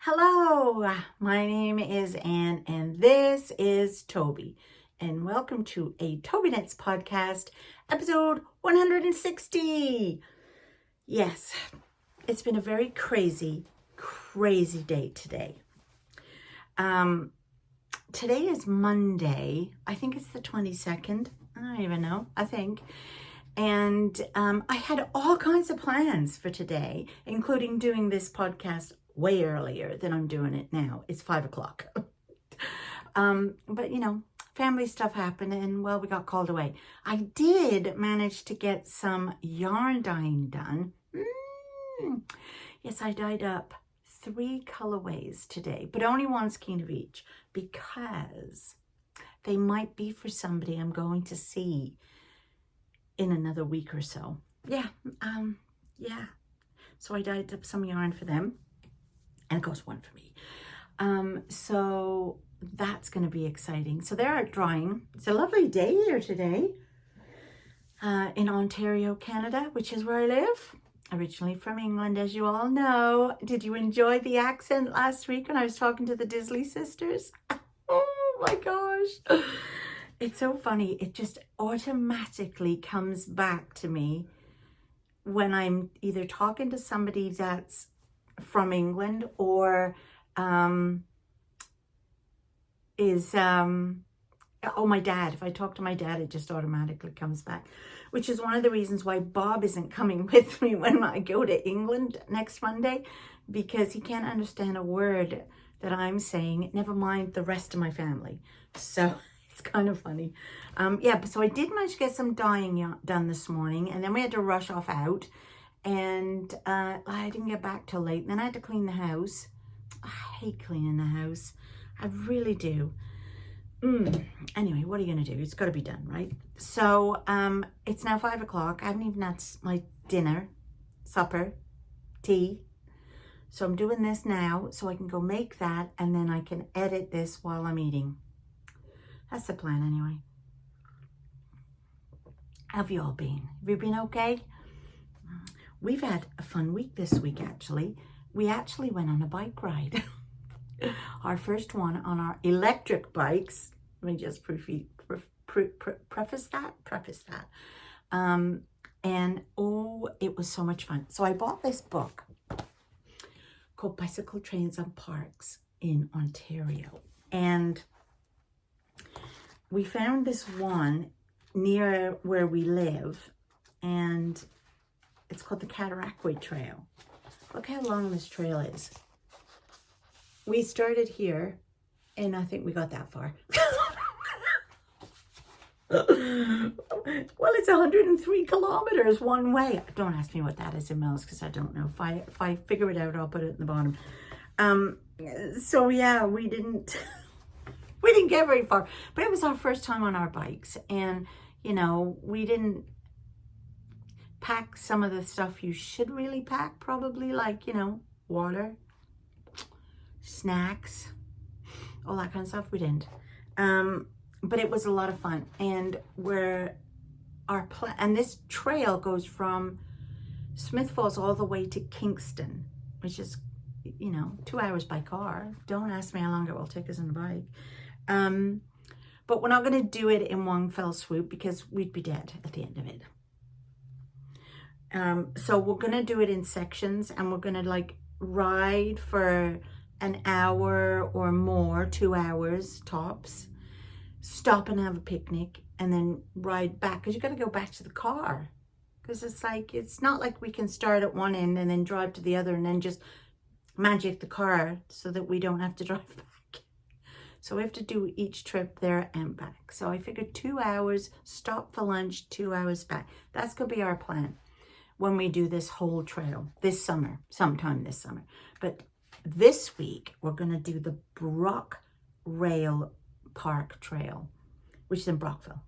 Hello, my name is Anne and this is Toby, and welcome to a Tobyknits Podcast, episode 160. Yes, it's been a very crazy day today. Today is Monday. I think it's the 22nd. I don't even know. I think. And I had all kinds of plans for today, including doing this podcast way earlier than I'm doing it now. It's 5 o'clock. But you know, family stuff happened and well, we got called away. I did manage to get some yarn dyeing done. Yes, I dyed up 3 colorways today, but only one skein of each because they might be for somebody I'm going to see in another week or so. Yeah. So I dyed up some yarn for them. And of course, one for me. So that's going to be exciting. So they're out drying. It's a lovely day here today in Ontario, Canada, which is where I live. Originally from England, as you all know. Did you enjoy the accent last week when I was talking to the Disley sisters? Oh my gosh. It's so funny. It just automatically comes back to me when I'm either talking to somebody that's from England or my dad. If I talk to my dad, it just automatically comes back, which is one of the reasons why Bob isn't coming with me when I go to England next Monday, because he can't understand a word that I'm saying, never mind the rest of my family. So it's kind of funny. So I did manage to get some dyeing done this morning, and then we had to rush off out. And I didn't get back till late. Then I had to clean the house. I hate cleaning the house. I really do. Anyway, what are you going to do? It's got to be done, right? So it's now 5 o'clock. I haven't even had my dinner, supper, tea. So I'm doing this now so I can go make that. And then I can edit this while I'm eating. That's the plan anyway. How have you all been? Have you been okay? We've had a fun week this week, actually. We actually went on a bike ride. Our first one on our electric bikes. Let me just preface that. And oh, it was so much fun. So I bought this book called Bicycle Trains and Parks in Ontario. And we found this one near where we live. And it's called the Cataraqui Trail. Look how long this trail is. We started here, and I think we got that far. Well, it's 103 kilometers one way. Don't ask me what that is in miles, because I don't know. If I figure it out, I'll put it in the bottom. So yeah, we didn't get very far, but it was our first time on our bikes, and you know, we didn't pack some of the stuff you should really pack, probably, like, you know, water, snacks, all that kind of stuff. We didn't. But it was a lot of fun. And and this trail goes from Smith Falls all the way to Kingston, which is, you know, 2 hours by car. Don't ask me how long it will take us on the bike. But we're not going to do it in one fell swoop because we'd be dead at the end of it. So we're going to do it in sections, and we're going to like ride for an hour or more, 2 hours tops, stop and have a picnic, and then ride back, because you got to go back to the car, because it's not like we can start at one end and then drive to the other and then just magic the car so that we don't have to drive back. So we have to do each trip there and back. So I figured 2 hours, stop for lunch, 2 hours back. That's going to be our plan when we do this whole trail this summer, sometime this summer. But this week, we're going to do the Brock Rail Park Trail, which is in Brockville.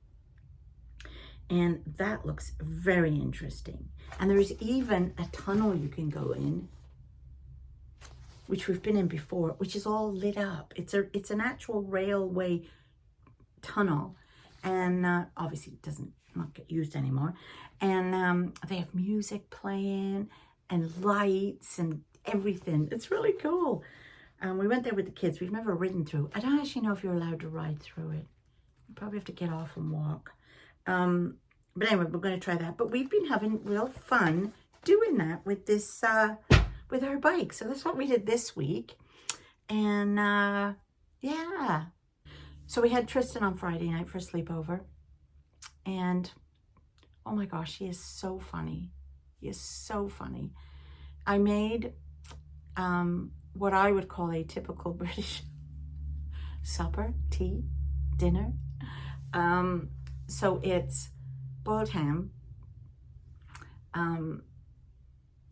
And that looks very interesting. And there's even a tunnel you can go in, which we've been in before, which is all lit up. It's an actual railway tunnel. And obviously it doesn't not get used anymore. And they have music playing and lights and everything. It's really cool. And we went there with the kids. We've never ridden through. I don't actually know if you're allowed to ride through it. You probably have to get off and walk. But anyway, we're going to try that. But we've been having real fun doing that with this, with our bike. So that's what we did this week. And yeah. So we had Tristan on Friday night for a sleepover. And oh my gosh, he is so funny. He is so funny. I made what I would call a typical British supper, tea, dinner. So it's boiled ham,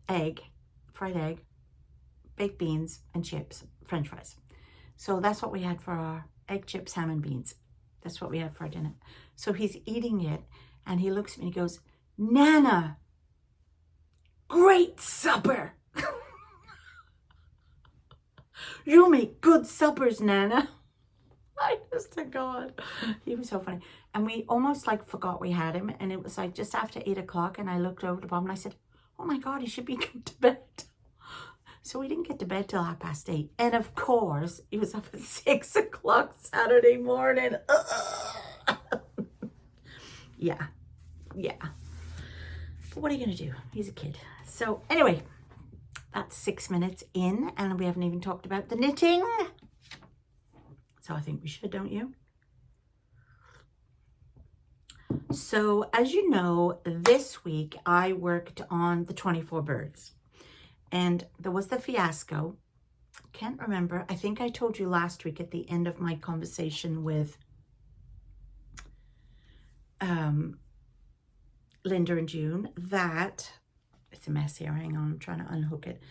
egg, fried egg, baked beans, and chips, French fries. So that's what we had for our egg, chips, ham, and beans. That's what we had for our dinner. So he's eating it, and he looks at me and he goes, Nana, great supper. You make good suppers, Nana. I just to God. He was so funny. And we almost like forgot we had him. And it was like just after 8 o'clock. And I looked over to Bob and I said, oh my God, he should be going to bed. So we didn't get to bed till 8:30. And of course, he was up at 6 o'clock Saturday morning. Yeah. But what are you going to do? He's a kid. So anyway, that's 6 minutes in. And we haven't even talked about the knitting. So I think we should, don't you? So as you know, this week I worked on the 24-birds. And there was the fiasco. Can't remember. I think I told you last week at the end of my conversation with Linda and June that, it's a mess here, hang on, I'm trying to unhook it.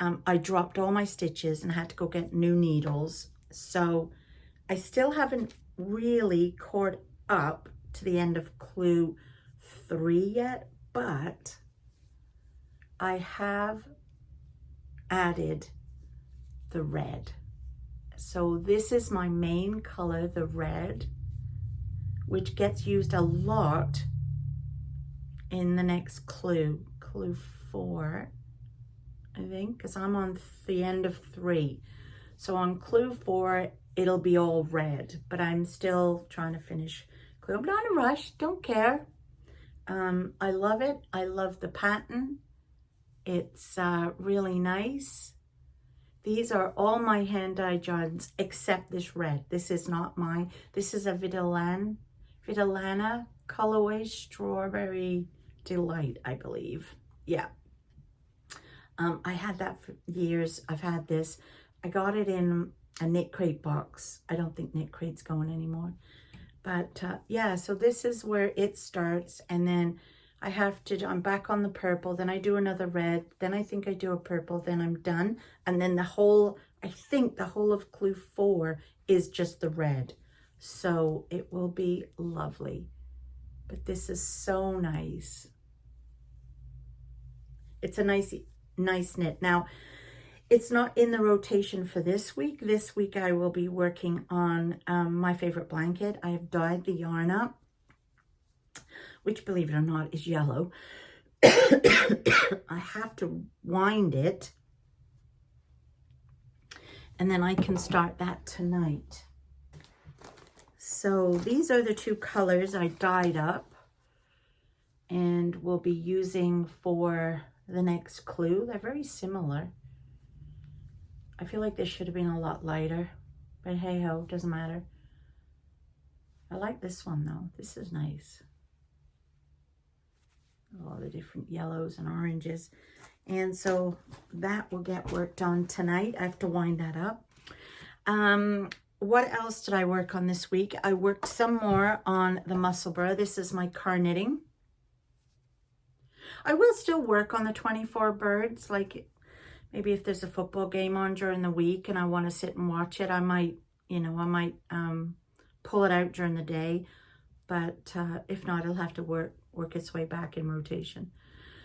I dropped all my stitches and had to go get new needles. So I still haven't really caught up to the end of clue 3 yet, but I have added the red. So this is my main color, the red, which gets used a lot in the next clue 4, I think, because I'm on the end of 3. So on clue 4, it'll be all red, but I'm still trying to finish clue. I'm not in a rush, don't care. I love it. I love the pattern. It's really nice. These are all my hand-dyed yarns except this red. This is not mine. This is a Vidalana colorway, Strawberry Delight, I believe. Yeah. I had that for years. I've had this. I got it in a Knit Crate box. I don't think Knit Crate's going anymore. But yeah, so this is where it starts. And then I have to, I'm back on the purple. Then I do another red. Then I think I do a purple. Then I'm done. And then the whole, I think the whole of clue 4 is just the red. So it will be lovely. But this is so nice. It's a nice knit. Now, it's not in the rotation for this week. This week I will be working on my favorite blanket. I have dyed the yarn up, which, believe it or not, is yellow. I have to wind it, and then I can start that tonight. So these are the 2 colors I dyed up and will be using for the next clue. They're very similar. I feel like this should have been a lot lighter, but hey ho, doesn't matter. I like this one though. This is nice. All the different yellows and oranges. And so that will get worked on tonight. I have to wind that up. What else did I work on this week? I worked some more on the Musselburgh. This is my car knitting. I will still work on the 24-birds, like maybe if there's a football game on during the week and I want to sit and watch it, I might, pull it out during the day. But if not, it'll have to work its way back in rotation.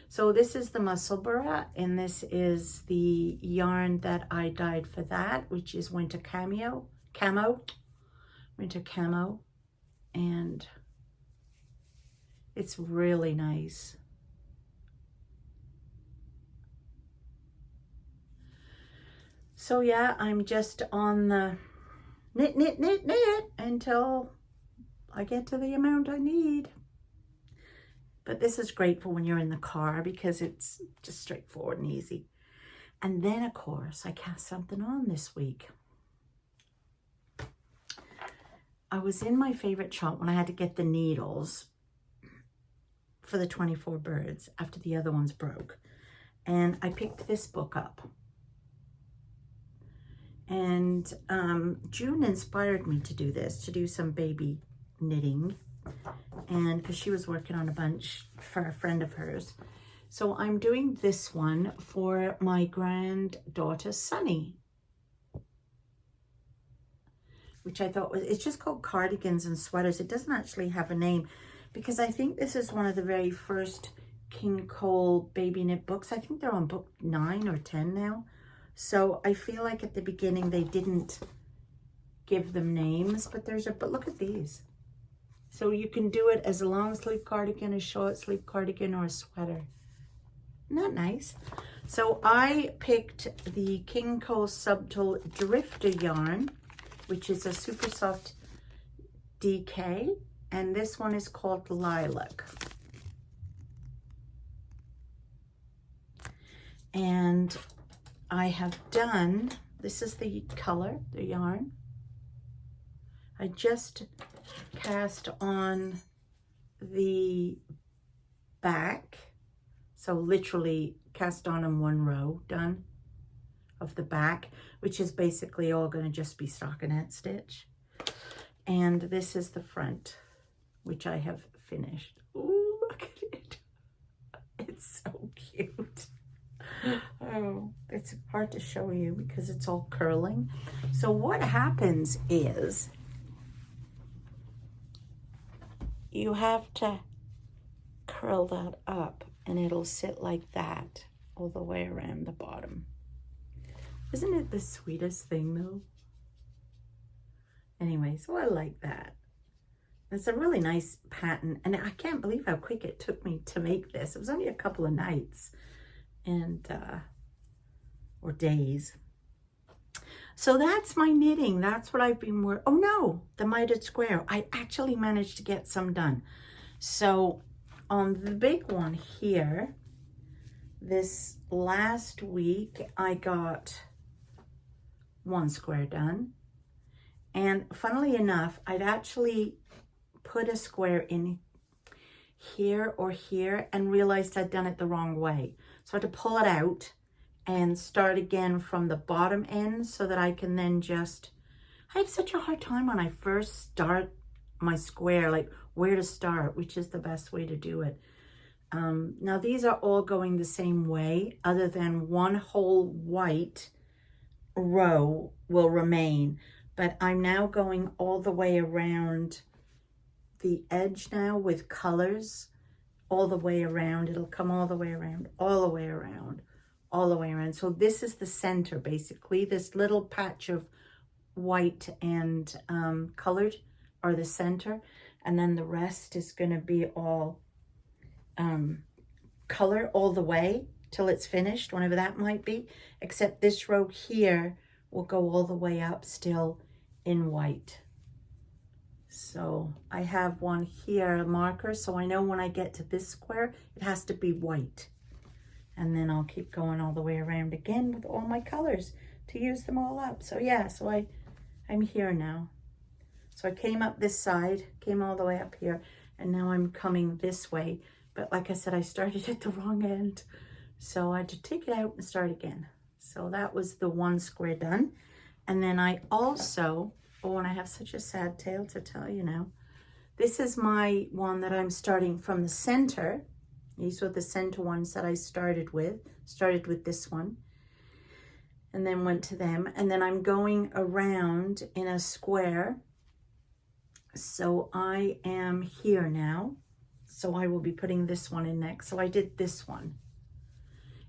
So this is the Musselburgh, and this is the yarn that I dyed for that, which is Winter Camo, and it's really nice. So yeah, I'm just on the knit until I get to the amount I need. But this is great for when you're in the car because it's just straightforward and easy. And then of course I cast something on this week. I was in my favorite shop when I had to get the needles for the Twentyfourbirds after the other ones broke. And I picked this book up. And June inspired me to do this, to do some baby knitting. And because she was working on a bunch for a friend of hers. So I'm doing this one for my granddaughter, Sunny. Which I thought was, it's just called Cardigans and Sweaters. It doesn't actually have a name because I think this is one of the very first King Cole baby knit books. I think they're on book 9 or 10 now. So I feel like at the beginning they didn't give them names, but but look at these. So you can do it as a long sleeve cardigan, a short sleeve cardigan, or a sweater. Isn't that nice? So I picked the King Cole Subtle Drifter yarn, which is a super soft DK, and this one is called Lilac. And I have done, this is the color, the yarn. I just cast on the back, so literally cast on in one row, done, of the back, which is basically all going to just be stockinette stitch. And this is the front, which I have finished. Ooh, look at it. It's so cute. Oh, it's hard to show you because it's all curling. So what happens is you have to curl that up and it'll sit like that all the way around the bottom. Isn't it the sweetest thing though? Anyway, so I like that. It's a really nice pattern, and I can't believe how quick it took me to make this. It was only a couple of nights and or days. So that's my knitting. That's what I've been working. Oh no, the mitered square. I actually managed to get some done. So on the big one here, this last week I got one square done. And funnily enough, I'd actually put a square in here or here and realized I'd done it the wrong way. So I had to pull it out and start again from the bottom end so that I can then just, I have such a hard time when I first start my square, like where to start, which is the best way to do it. Now these are all going the same way, other than one whole white row will remain, but I'm now going all the way around the edge now with colors all the way around. It'll come all the way around, all the way around, all the way around. So this is the center, basically. This little patch of white and colored are the center, and then the rest is going to be all color all the way till it's finished, whenever that might be, except this row here will go all the way up still in white. So I have one here, a marker, so I know when I get to this square, it has to be white. And then I'll keep going all the way around again with all my colors to use them all up. So yeah, so I'm here now. So I came up this side, came all the way up here, and now I'm coming this way. But like I said, I started at the wrong end. So I had to take it out and start again. So that was the one square done. And then I also, oh, and I have such a sad tale to tell you now. This is my one that I'm starting from the center. These were the center ones that I started with this one. And then went to them. And then I'm going around in a square. So I am here now. So I will be putting this one in next. So I did this one.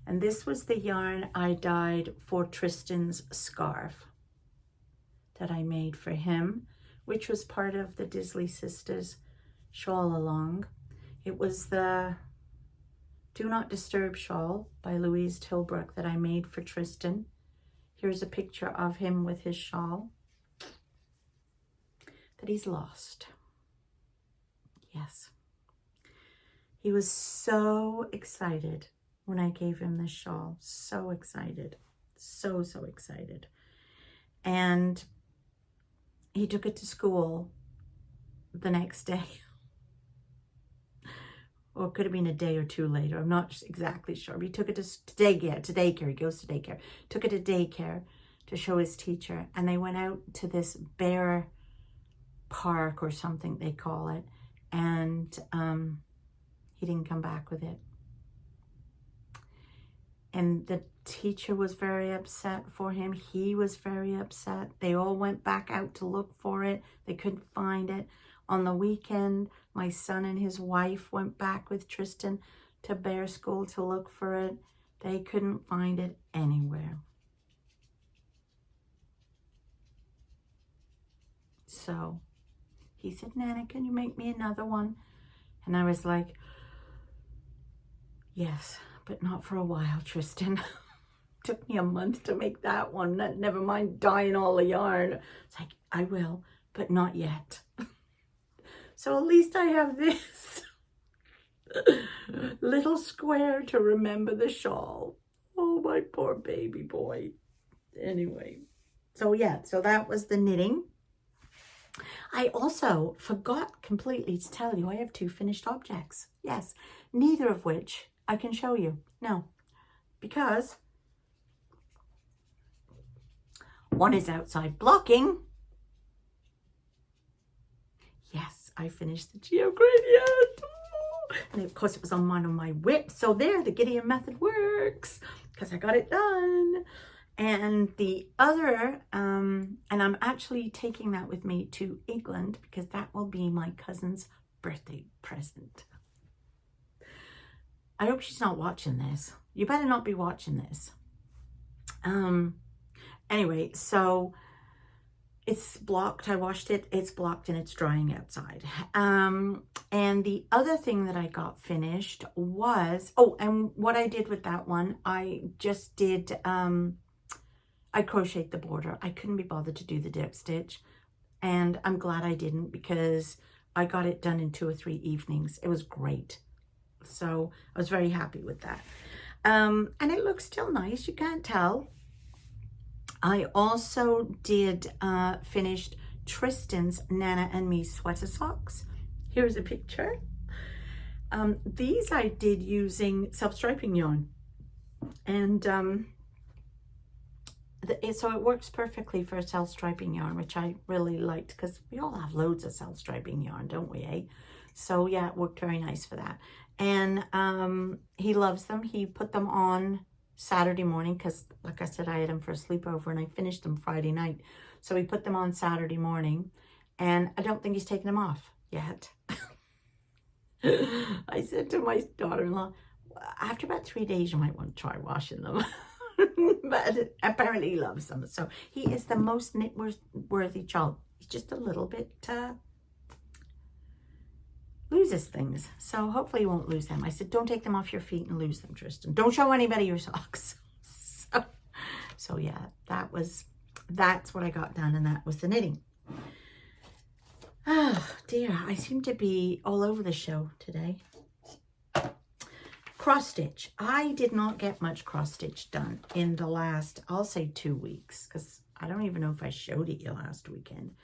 And this was the yarn I dyed for Tristan's scarf that I made for him, which was part of the Disley Sisters shawl along. It was the Do Not Disturb shawl by Louise Tilbrook that I made for Tristan. Here's a picture of him with his shawl that he's lost. Yes. He was so excited when I gave him this shawl. So excited. So excited. And he took it to school the next day. Or it could have been a day or two later. I'm not exactly sure. But he took it to daycare. He goes to daycare. Took it to daycare to show his teacher. And they went out to this bear park or something they call it. And he didn't come back with it. And the teacher was very upset for him. He was very upset. They all went back out to look for it. They couldn't find it. On the weekend, my son and his wife went back with Tristan to bear school to look for it. They couldn't find it anywhere. So he said, Nana, can you make me another one? And I was like, yes, but not for a while, Tristan. Took me a month to make that one. Never mind dyeing all the yarn. It's like, I will, but not yet. So at least I have this little square to remember the shawl. Oh, my poor baby boy. Anyway, so yeah, so that was the knitting. I also forgot completely to tell you I have 2 finished objects. Yes, neither of which I can show you. No, because one is outside blocking. Yes, I finished the Geogradient. And of course it was on one of my whips. So there, the Gideon method works because I got it done. And the other, and I'm actually taking that with me to England because that will be my cousin's birthday present. I hope she's not watching this. You better not be watching this. Anyway, so it's blocked. I washed it. It's blocked and it's drying outside. And the other thing that I got finished was, oh, and what I did with that one, I just did, I crocheted the border. I couldn't be bothered to do the dip stitch. And I'm glad I didn't because I got it done in 2 or 3 evenings. It was great. So I was very happy with that. And it looks still nice. You can't tell. I also did finished Tristan's Nana and Me sweater socks. Here's a picture. These I did using self-striping yarn. And so it works perfectly for self-striping yarn, which I really liked because we all have loads of self-striping yarn, don't we, eh? So yeah, it worked very nice for that. And he loves them. He put them on Saturday morning because, like I said, I had them for a sleepover and I finished them Friday night. So he put them on Saturday morning and I don't think he's taken them off yet. I said to my daughter-in-law, after about 3 days, you might want to try washing them. But apparently he loves them. So he is the most knit-worthy child. He's just a little bit loses things. So hopefully he won't lose them. I said, don't take them off your feet and lose them, Tristan. Don't show anybody your socks. So yeah, that's what I got done, and that was the knitting. Oh dear, I seem to be all over the show today. Cross stitch. I did not get much cross stitch done in the last, I'll say 2 weeks, because I don't even know if I showed it you last weekend.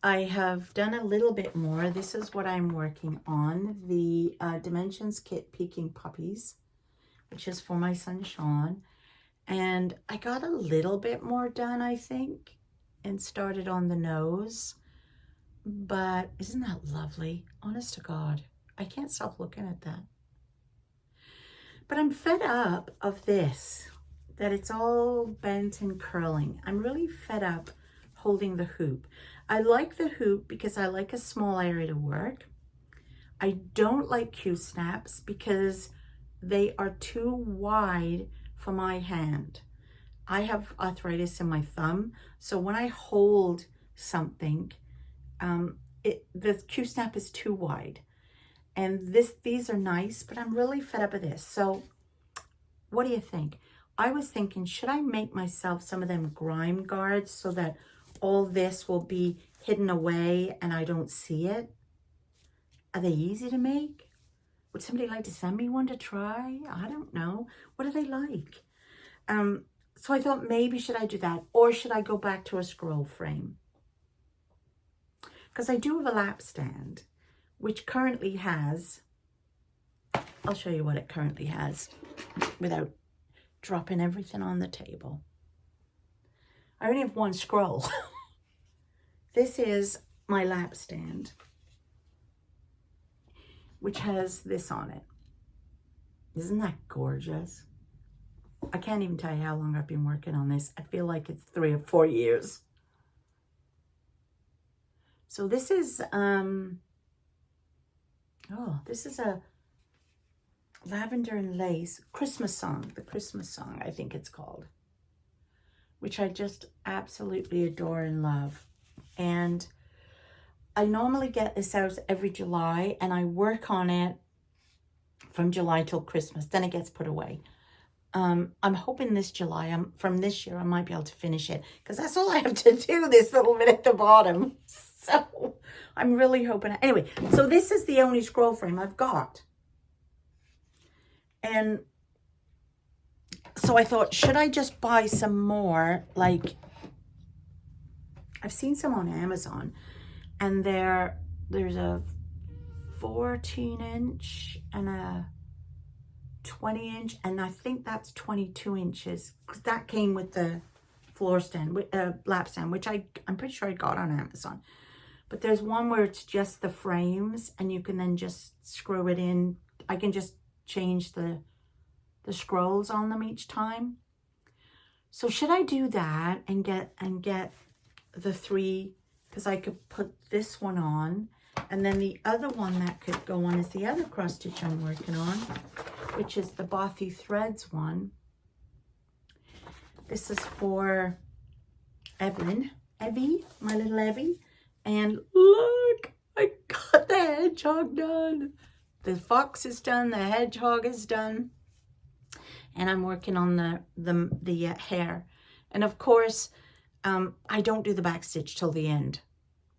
I have done a little bit more. This is what I'm working on. The Dimensions Kit Peking Puppies, which is for my son Sean. And I got a little bit more done, I think, and started on the nose. But isn't that lovely? Honest to God, I can't stop looking at that. But I'm fed up of this, that it's all bent and curling. I'm really fed up holding the hoop. I like the hoop because I like a small area to work. I don't like Q-snaps because they are too wide for my hand. I have arthritis in my thumb, so when I hold something, the Q-snap is too wide. And these are nice, but I'm really fed up with this. So what do you think? I was thinking, should I make myself some of them grime guards so that all this will be hidden away and I don't see it? Are they easy to make? Would somebody like to send me one to try? I don't know. What are they like? So I thought, maybe should I do that? Or should I go back to a scroll frame? Because I do have a lap stand, which currently has, I'll show you what it currently has without dropping everything on the table. I only have one scroll. This is my lap stand, which has this on it. Isn't that gorgeous? I can't even tell you how long I've been working on this. I feel like it's 3 or 4 years. So this is, this is a lavender and lace Christmas song, the Christmas song, I think it's called, which I just absolutely adore and love. And I normally get this out every July, and I work on it from July till Christmas. Then it gets put away. I'm hoping this July, from this year, I might be able to finish it, because that's all I have to do, this little bit at the bottom. So I'm really hoping. Anyway, so this is the only scroll frame I've got. And so I thought, should I just buy some more? Like, I've seen some on Amazon, and there's a 14-inch and a 20-inch, and I think that's 22 inches. That came with the floor stand, lap stand, which I'm pretty sure I got on Amazon. But there's one where it's just the frames, and you can then just screw it in. I can just change the scrolls on them each time. So should I do that and get the 3, because I could put this one on, and then the other one that could go on is the other cross stitch I'm working on, which is the Bothy threads one. This is for Evie, my little Evie. And look, I got the hedgehog done. The fox is done, the hedgehog is done. And I'm working on the hair. And of course, I don't do the back stitch till the end,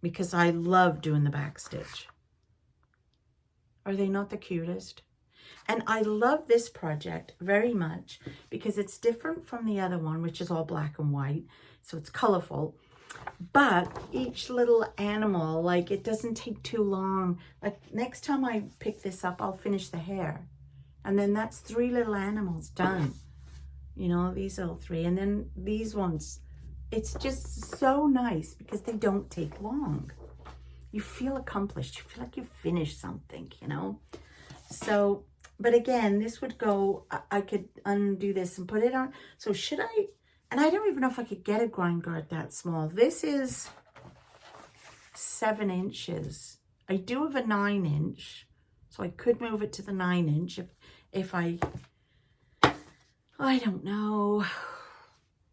because I love doing the back stitch. Are they not the cutest? And I love this project very much because it's different from the other one, which is all black and white. So it's colorful. But each little animal, like, it doesn't take too long. Like, next time I pick this up, I'll finish the hair. And then that's 3 little animals done. You know, these little 3. And then these ones. It's just so nice because they don't take long. You feel accomplished. You feel like you finished something, you know. So, but again, this would go, I could undo this and put it on. So should I, and I don't even know if I could get a grind guard that small. This is 7 inches. I do have a 9-inch, so I could move it to the 9-inch if I don't know.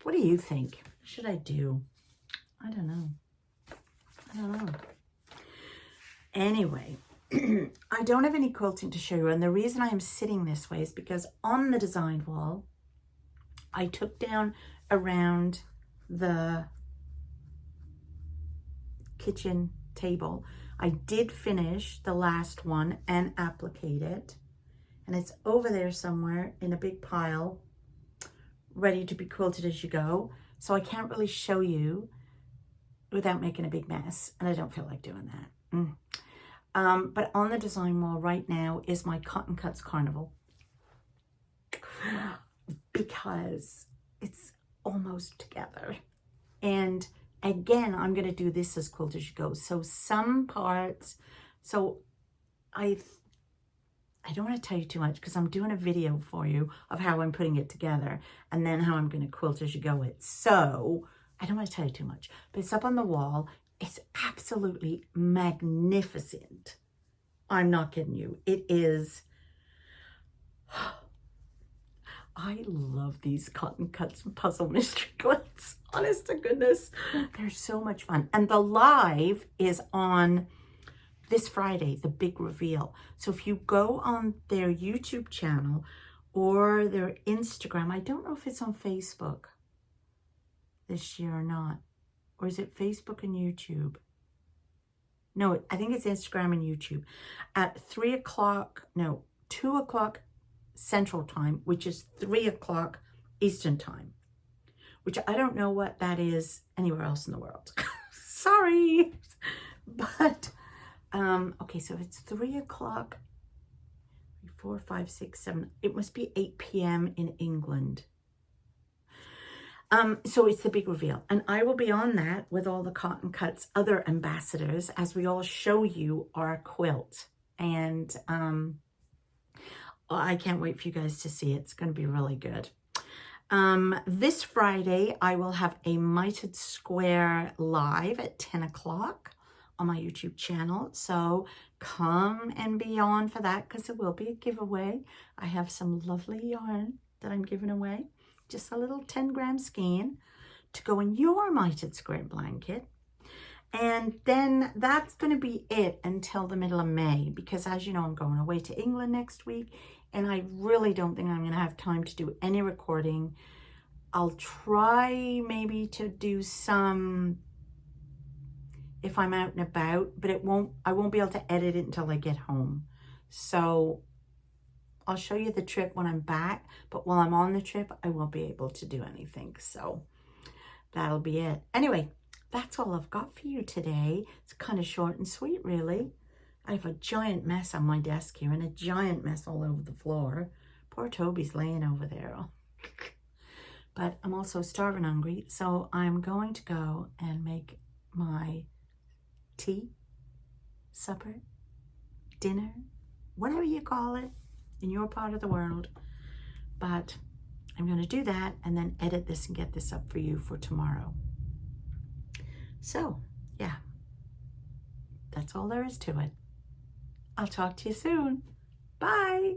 What do you think? What should I do? I don't know. Anyway, I don't have any quilting to show you, and the reason I am sitting this way is because on the design wall, I took down around the kitchen table. I did finish the last one and applicate it, and it's over there somewhere in a big pile, ready to be quilted as you go. So I can't really show you without making a big mess, and I don't feel like doing that. But on the design wall right now is my Cotton Cuts Carnival, because it's almost together. And again, I'm going to do this as quilt as you go. So some parts, so I don't want to tell you too much because I'm doing a video for you of how I'm putting it together and then how I'm going to quilt as you go it. So I don't want to tell you too much, but it's up on the wall. It's absolutely magnificent. I'm not kidding you. It is. I love these Cotton Cuts Puzzle Mystery Quilts. Honest to goodness, they're so much fun. And the live is on this Friday, the big reveal. So if you go on their YouTube channel, or their Instagram. I don't know if it's on Facebook this year or not. Or is it Facebook and YouTube? No, I think it's Instagram and YouTube. At 2 o'clock Central Time, which is 3 o'clock Eastern Time, which I don't know what that is anywhere else in the world. Sorry. But, okay, so it's 3 o'clock, 4, 5, 6, 7. It must be 8 p.m. in England. So it's the big reveal. And I will be on that with all the Cotton Cuts other ambassadors as we all show you our quilt. And I can't wait for you guys to see it. It's going to be really good. This Friday, I will have a Mitered Square live at 10 o'clock on my YouTube channel. So come and be on for that because it will be a giveaway. I have some lovely yarn that I'm giving away. Just a little 10-gram skein to go in your Mitered Square blanket. And then that's going to be it until the middle of May, because as you know, I'm going away to England next week, and I really don't think I'm going to have time to do any recording. I'll try maybe to do some if I'm out and about, but I won't be able to edit it until I get home. So I'll show you the trip when I'm back, but while I'm on the trip, I won't be able to do anything. So that'll be it. Anyway, that's all I've got for you today. It's kind of short and sweet, really. I have a giant mess on my desk here and a giant mess all over the floor. Poor Toby's laying over there. But I'm also starving hungry, so I'm going to go and make my tea, supper, dinner, whatever you call it in your part of the world. But I'm going to do that and then edit this and get this up for you for tomorrow. So, yeah, that's all there is to it. I'll talk to you soon. Bye.